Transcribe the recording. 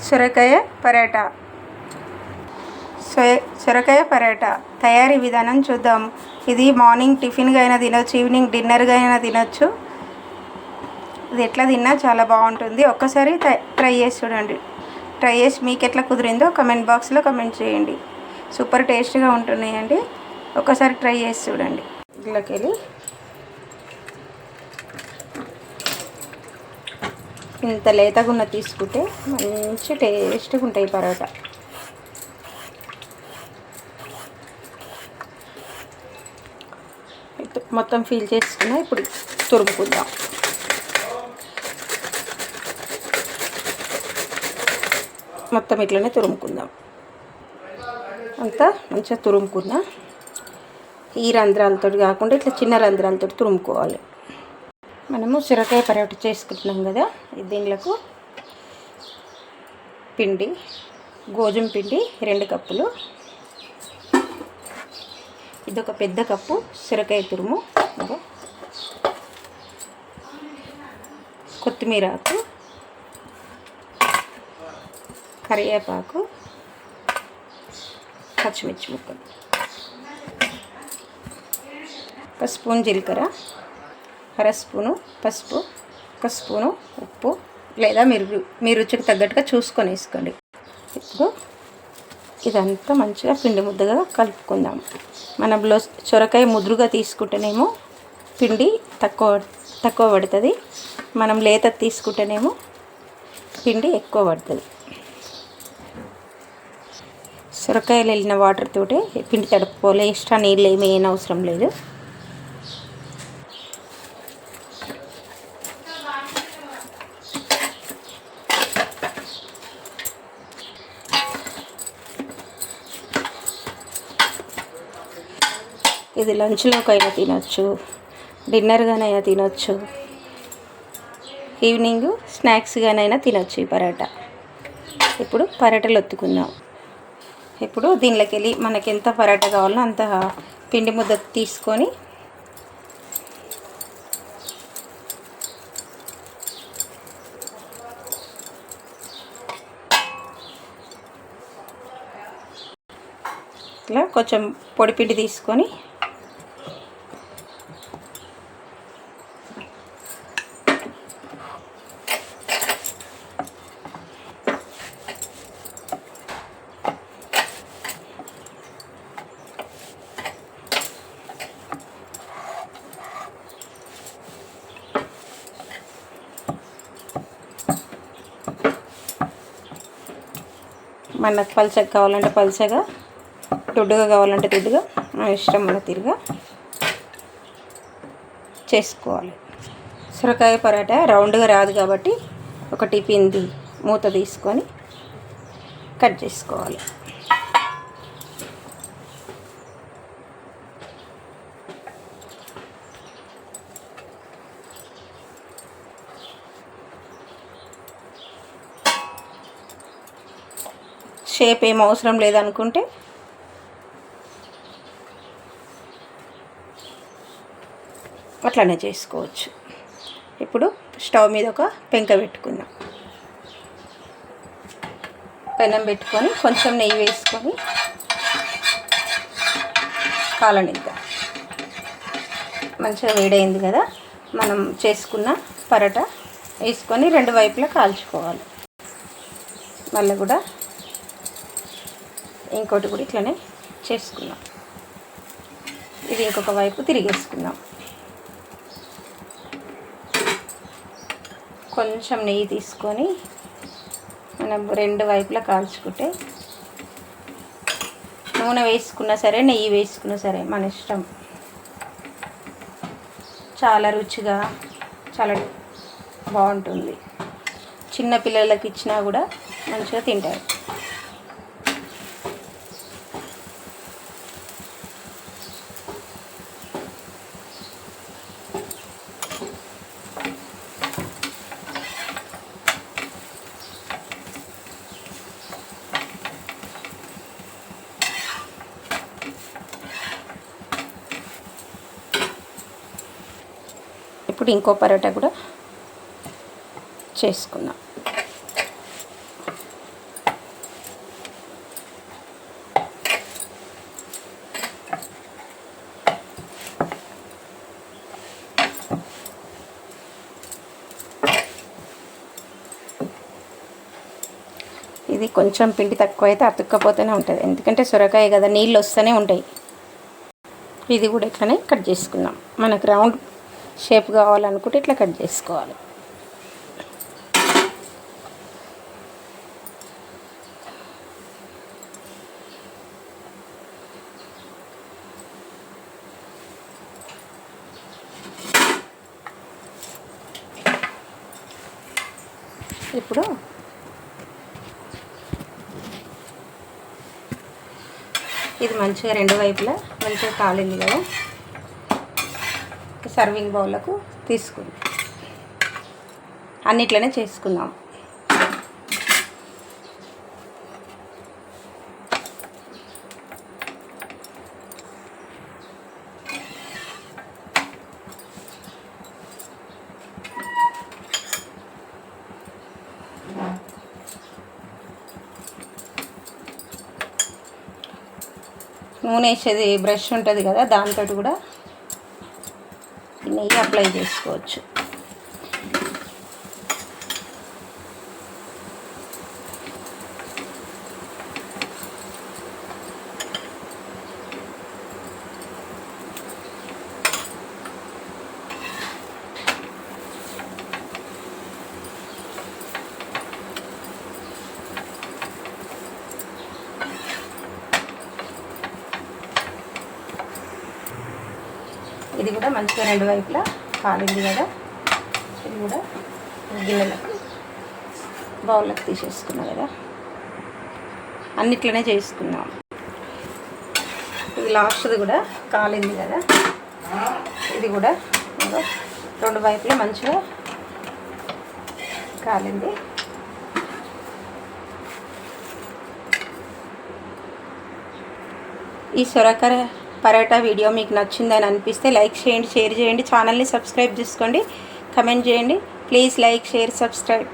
సొరకాయ పరాటా. సొరకాయ పరాటా తయారీ విధానం చూద్దాం. ఇది మార్నింగ్ టిఫిన్గా అయినా తినొచ్చు, ఈవినింగ్ డిన్నర్గా అయినా తినొచ్చు. ఇది ఎట్లా తిన్నా చాలా బాగుంటుంది. ఒక్కసారి ట్రై చేసి చూడండి. ట్రై చేసి మీకు ఎట్లా కుదిరిందో కమెంట్ బాక్స్లో కమెంట్ చేయండి. సూపర్ టేస్ట్గా ఉంటున్నాయండి. ఒకసారి ట్రై చేసి చూడండి. ఇళ్ళకి వెళ్ళి ఇంత లేతగున్న తీసుకుంటే మంచి టేస్ట్గా ఉంటాయి పరోటా. మొత్తం ఫీల్ చేసుకున్నా. ఇప్పుడు తురుముకుందాం. మొత్తం ఇట్లనే తురుముకుందాం. అంతా మంచిగా తురుముకున్నా. ఈ రంధ్రాలతో కాకుండా ఇట్లా చిన్న రంధ్రాలతో తురుముకోవాలి. మనము సొరకాయ పరోటా చేసుకుంటున్నాం కదా. దీనిలకు పిండి, గోధుమ పిండి 2 కప్పులు. ఇదొక పెద్ద కప్పు సొరకాయ తురుము, కొత్తిమీర ఆకు, కరివేపాకు, పచ్చిమిర్చి ముక్కలు, 1 స్పూన్ జీలకర్ర, 1/2 స్పూను పసుపు, 1 స్పూను ఉప్పు, లేదా మీ రుచికి తగ్గట్టుగా చూసుకొని వేసుకోండి. ఇప్పుడు ఇదంతా మంచిగా పిండి ముద్దగా కలుపుకుందాం. మనం సొరకాయ ముదురుగా తీసుకుంటేనేమో పిండి తక్కువ పడుతుంది. మనం లేత తీసుకుంటేనేమో పిండి ఎక్కువ పడుతుంది. సొరకాయలు వెళ్ళిన వాటర్ తోటే పిండి తడుపుకోవాలి. ఎక్స్ట్రా నీళ్ళు ఏమీ అవసరం లేదు. ఇది లంచ్లోకైనా తినొచ్చు, డిన్నర్గానైనా తినొచ్చు, ఈవినింగ్ స్నాక్స్గానైనా తినొచ్చు ఈ పరోటా. ఇప్పుడు పరోటాలు ఒత్తుకుందాం. ఇప్పుడు దీనిలోకి వెళ్ళి మనకి ఎంత పరోటా కావాలో అంత పిండి ముద్ద తీసుకొని ఇట్లా కొంచెం పొడి పిండి తీసుకొని మనకు పలుచగా కావాలంటే పలుచగా, దొడ్డుగా కావాలంటే దొడ్డుగా, మన ఇష్టం మన తీరుగా చేసుకోవాలి. సొరకాయ పరోటా రౌండ్గా రాదు కాబట్టి ఒక టిఫిన్ది మూత తీసుకొని కట్ చేసుకోవాలి. షేప్ ఏం అవసరం లేదనుకుంటే అట్లనే చేసుకోవచ్చు. ఇప్పుడు స్టవ్ మీద ఒక పెంక పెట్టుకుందాం. పెనం పెట్టుకొని కొంచెం నెయ్యి వేసుకొని కాలనిద్దాం. మంచిగా వేడైంది కదా. మనం చేసుకున్న పరోటా వేసుకొని 2 వైపులా కాల్చుకోవాలి. మళ్ళీ కూడా ఇంకోటి కూడా ఇట్లనే చేసుకుందాం. ఇది ఇంకొక వైపు తిరిగేసుకుందాం. కొంచెం నెయ్యి తీసుకొని మనం 2 వైపులా కాల్చుకుంటే, నూనె వేసుకున్నా సరే నెయ్యి వేసుకున్నా సరే మన ఇష్టం. చాలా రుచిగా చాలా బాగుంటుంది. చిన్న పిల్లలకి ఇచ్చినా కూడా మంచిగా తింటారు. ఇప్పుడు ఇంకో పరోటా కూడా చేసుకుందాం. ఇది కొంచెం పిండి తక్కువ అయితే అతుక్కపోతూనే ఉంటుంది, ఎందుకంటే సొరకాయ కదా నీళ్ళు వస్తూనే ఉంటాయి. ఇది కూడా ఇట్లనే కట్ చేసుకుందాం. మనకు రౌండ్ షేప్ కావాలనుకుంటే ఇట్లా కట్ చేసుకోవాలి. ఇప్పుడు ఇది మంచిగా రెండు వైపులా మంచిగా కాలింది కదా, సర్వింగ్ బౌల్లకు తీసుకుందాం. అన్నిట్లనే చేసుకుందాం. నూనె వేసేది బ్రష్ ఉంటుంది కదా, దాంతో కూడా నెయ్యి అప్లై చేసుకోవచ్చు. ఇది కూడా మంచిగా రెండు వైపులా కాలింది కదా, ఇది కూడా గిన్నెలకు బౌల్లోకి తీసేసుకున్నాం కదా. అన్నిట్లనే చేసుకున్నాం. ఇది లాస్ట్ది కూడా కాలింది కదా, ఇది కూడా రెండు వైపులా మంచిగా కాలింది. ఈ సొరకాయ పరోటా వీడియో మీకు నచ్చిందని అనిపిస్తే లైక్ చేయండి, షేర్ చేయండి, ఛానల్ని సబ్స్క్రైబ్ చేసుకోండి, కమెంట్ చేయండి. Please like, share, subscribe.